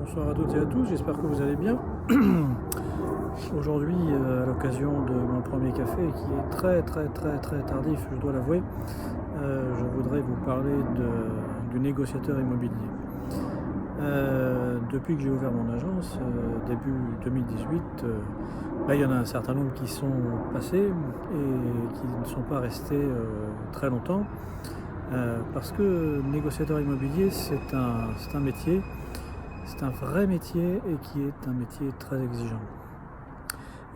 Bonsoir à toutes et à tous, j'espère que vous allez bien. Aujourd'hui, à l'occasion de mon premier café, qui est très tardif, je dois l'avouer, je voudrais vous parler du négociateur immobilier. Depuis que j'ai ouvert mon agence, début 2018, il y en a un certain nombre qui sont passés et qui ne sont pas restés très longtemps. Parce que négociateur immobilier, c'est un métier, c'est un vrai métier et qui est un métier très exigeant.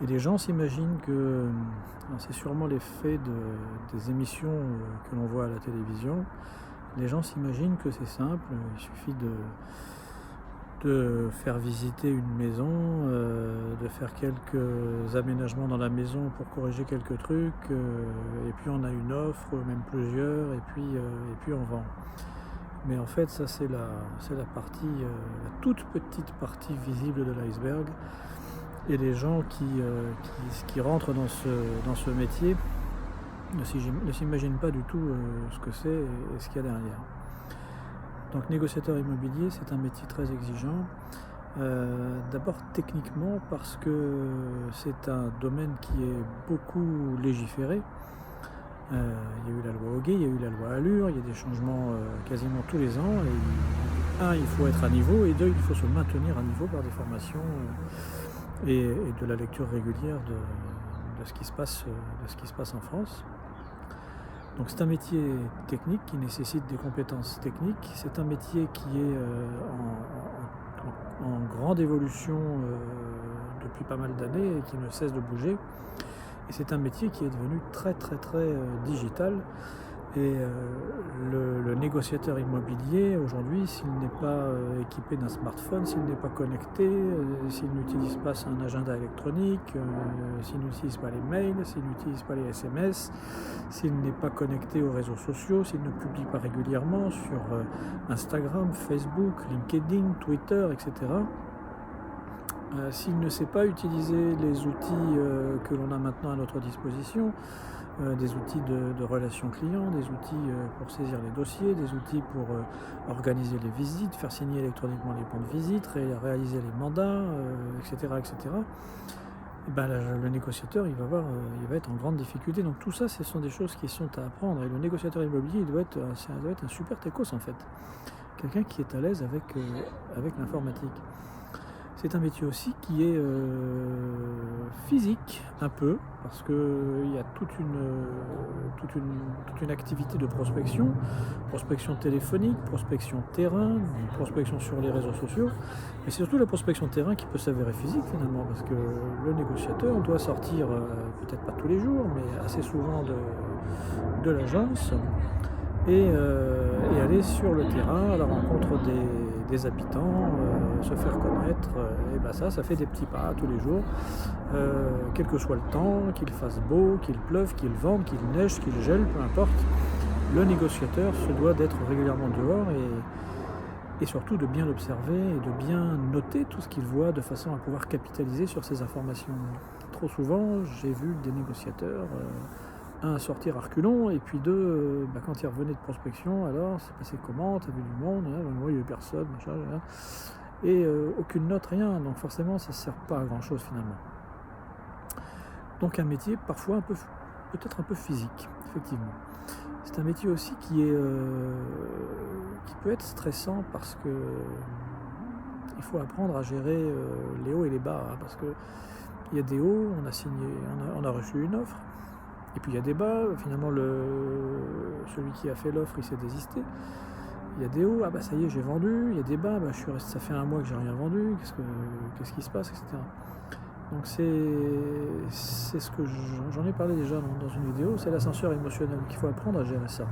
Et les gens s'imaginent que, c'est sûrement l'effet des émissions que l'on voit à la télévision, les gens s'imaginent que c'est simple, il suffit de faire visiter une maison, de faire quelques aménagements dans la maison pour corriger quelques trucs, et puis on a une offre, même plusieurs, et puis on vend. Mais en fait, ça c'est la partie, la toute petite partie visible de l'iceberg. Et les gens qui rentrent dans ce métier ne s'imaginent pas du tout ce que c'est et ce qu'il y a derrière. Donc négociateur immobilier, c'est un métier très exigeant. D'abord techniquement parce que c'est un domaine qui est beaucoup légiféré. Il y a eu la loi Hoguet, il y a eu la loi Allure, il y a des changements quasiment tous les ans. Et il faut être à niveau, et deux, il faut se maintenir à niveau par des formations et de la lecture régulière de ce qui se passe en France. Donc c'est un métier technique qui nécessite des compétences techniques. C'est un métier qui est en grande évolution depuis pas mal d'années et qui ne cesse de bouger. Et c'est un métier qui est devenu très digital. Et le négociateur immobilier aujourd'hui, s'il n'est pas équipé d'un smartphone, s'il n'est pas connecté, s'il n'utilise pas un agenda électronique, s'il n'utilise pas les mails, s'il n'utilise pas les SMS, s'il n'est pas connecté aux réseaux sociaux, s'il ne publie pas régulièrement sur Instagram, Facebook, LinkedIn, Twitter, etc., s'il ne sait pas utiliser les outils que l'on a maintenant à notre disposition, des outils de relations clients, des outils pour saisir les dossiers, des outils pour organiser les visites, faire signer électroniquement les bons de visite, réaliser les mandats, etc. Le négociateur, il va être en grande difficulté. Donc tout ça, ce sont des choses qui sont à apprendre. Et le négociateur immobilier, ça doit être un super techos en fait. Quelqu'un qui est à l'aise avec l'informatique. C'est un métier aussi qui est physique un peu, parce qu'il y a toute une activité de prospection téléphonique, prospection terrain, prospection sur les réseaux sociaux, mais c'est surtout la prospection terrain qui peut s'avérer physique finalement, parce que le négociateur doit sortir, peut-être pas tous les jours, mais assez souvent de l'agence, et aller sur le terrain à la rencontre des habitants, se faire connaître, ça fait des petits pas tous les jours, quel que soit le temps, qu'il fasse beau, qu'il pleuve, qu'il vente, qu'il neige, qu'il gèle, peu importe, le négociateur se doit d'être régulièrement dehors et surtout de bien observer et de bien noter tout ce qu'il voit de façon à pouvoir capitaliser sur ces informations. Trop souvent, j'ai vu des négociateurs un, sortir à reculons, et puis deux, quand ils revenaient de prospection, alors c'est passé comment, t'as vu du monde, moi il n'y avait personne, machin, et aucune note, rien, donc forcément ça ne sert pas à grand chose finalement. Donc un métier parfois peut-être un peu physique, effectivement. C'est un métier aussi qui peut être stressant parce que il faut apprendre à gérer les hauts et les bas, parce que il y a des hauts, on a reçu une offre. Et puis il y a des bas, finalement celui qui a fait l'offre il s'est désisté. Il y a des hauts, ça y est j'ai vendu, il y a des bas, je suis resté, ça fait un mois que j'ai rien vendu, qu'est-ce qui se passe, etc. Donc c'est ce que j'en ai parlé déjà dans une vidéo, c'est l'ascenseur émotionnel, qu'il faut apprendre à gérer ça.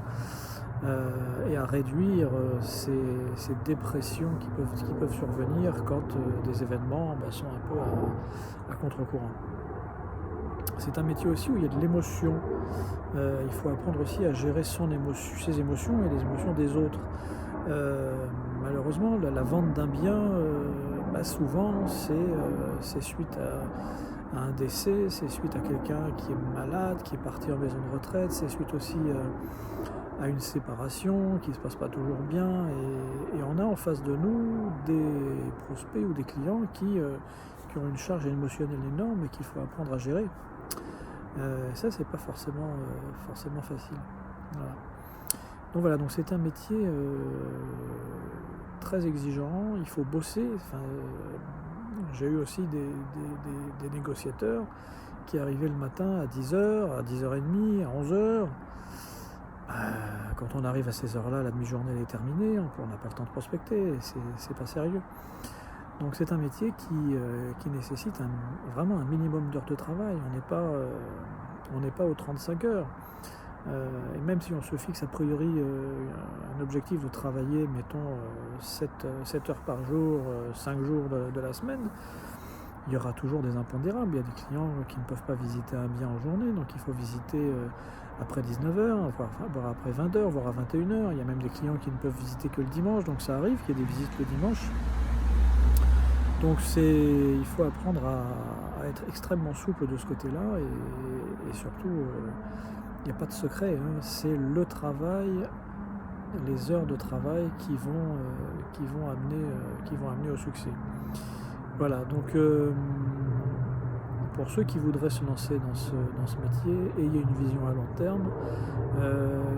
Et à réduire ces dépressions qui peuvent survenir quand des événements sont un peu à contre-courant. C'est un métier aussi où il y a de l'émotion. Il faut apprendre aussi à gérer ses émotions et les émotions des autres. Malheureusement, la vente d'un bien, souvent, c'est suite à un décès, c'est suite à quelqu'un qui est malade, qui est parti en maison de retraite, c'est suite aussi à une séparation qui ne se passe pas toujours bien, et on a en face de nous des prospects ou des clients qui ont une charge émotionnelle énorme et qu'il faut apprendre à gérer. Et ça, c'est pas forcément facile. Voilà. Donc voilà, donc c'est un métier très exigeant, il faut bosser. J'ai eu aussi des négociateurs qui arrivaient le matin à 10h, à 10h30, à 11h. Quand on arrive à ces heures-là, la demi-journée est terminée, on n'a pas le temps de prospecter, c'est pas sérieux. Donc c'est un métier qui nécessite vraiment un minimum d'heures de travail. On n'est pas aux 35 heures. Et même si on se fixe a priori un objectif de travailler, mettons, 7 heures par jour, 5 jours de la semaine, il y aura toujours des impondérables. Il y a des clients qui ne peuvent pas visiter un bien en journée, donc il faut visiter après 19h, voire après 20h, voire à 21h. Il y a même des clients qui ne peuvent visiter que le dimanche, donc ça arrive qu'il y ait des visites le dimanche. Donc il faut apprendre à être extrêmement souple de ce côté-là, et surtout, il n'y a pas de secret, hein. C'est le travail, les heures de travail qui vont amener au succès. Voilà, donc pour ceux qui voudraient se lancer dans ce métier, ayez une vision à long terme.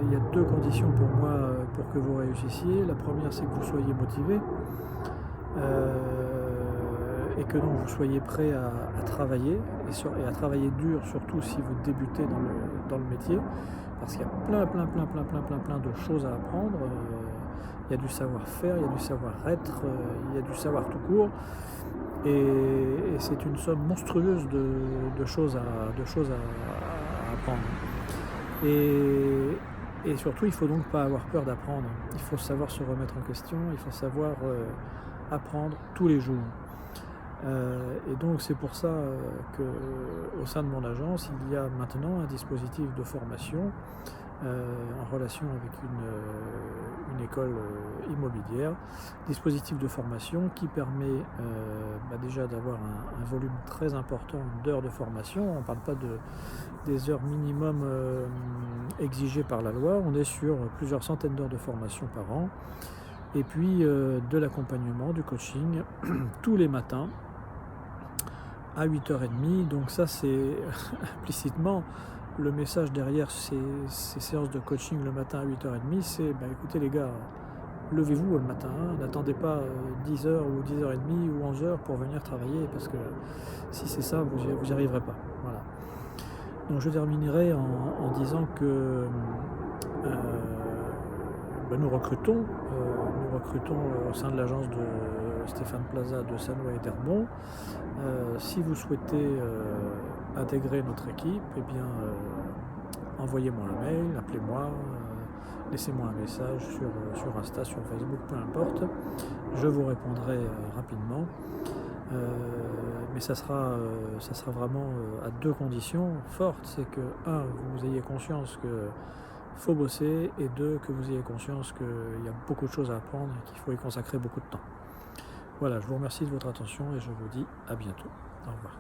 Il y a 2 conditions pour moi pour que vous réussissiez. La première, c'est que vous soyez motivé et que donc vous soyez prêt à travailler et à travailler dur, surtout si vous débutez dans le métier, parce qu'il y a plein de choses à apprendre. Il y a du savoir-faire, il y a du savoir-être, il y a du savoir tout court. Et c'est une somme monstrueuse de choses à apprendre. Et surtout, il ne faut donc pas avoir peur d'apprendre. Il faut savoir se remettre en question, il faut savoir apprendre tous les jours. Et donc c'est pour ça qu'au sein de mon agence, il y a maintenant un dispositif de formation en relation avec une école immobilière, dispositif de formation qui permet déjà d'avoir un volume très important d'heures de formation. On ne parle pas des heures minimum exigées par la loi, on est sur plusieurs centaines d'heures de formation par an, et puis de l'accompagnement, du coaching tous les matins à 8h30. Donc ça, c'est implicitement le message derrière ces séances de coaching le matin à 8h30, c'est écoutez les gars, levez-vous le matin, hein, n'attendez pas 10h ou 10h30 ou 11h pour venir travailler, parce que si c'est ça, vous n'y arriverez pas. Voilà. Donc je terminerai en disant que nous recrutons au sein de l'agence de Stéphane Plaza de Sannois et d'Herbon. Si vous souhaitez intégrer notre équipe, envoyez-moi un mail, appelez-moi, laissez-moi un message sur Insta, sur Facebook, peu importe. Je vous répondrai rapidement. Mais ça sera vraiment à 2 conditions fortes. C'est que 1, vous ayez conscience que faut bosser, et 2, que vous ayez conscience qu'il y a beaucoup de choses à apprendre et qu'il faut y consacrer beaucoup de temps. Voilà, je vous remercie de votre attention et je vous dis à bientôt. Au revoir.